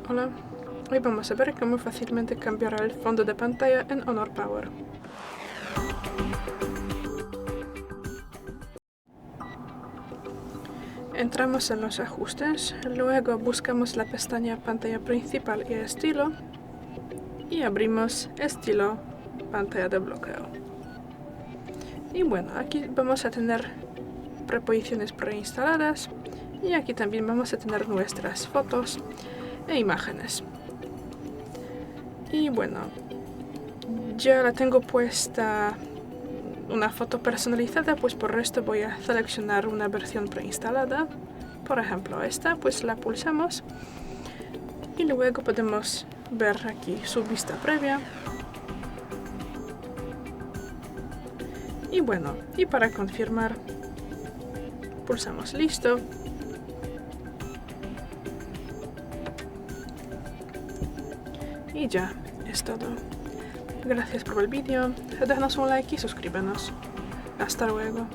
Hola, hoy vamos a ver cómo fácilmente cambiar el fondo de pantalla en Honor Power. Entramos en los ajustes, luego buscamos la pestaña pantalla principal y estilo y abrimos estilo pantalla de bloqueo. Y bueno, aquí vamos a tener preposiciones preinstaladas y aquí también vamos a tener nuestras fotos e imágenes. Y bueno, ya la tengo puesta una foto personalizada, pues por esto voy a seleccionar una versión preinstalada. Por ejemplo esta, pues la pulsamos y luego podemos ver aquí su vista previa. Y bueno, y para confirmar pulsamos listo. Y ya, es todo. Gracias por el vídeo, déjanos un like y suscríbenos. Hasta luego.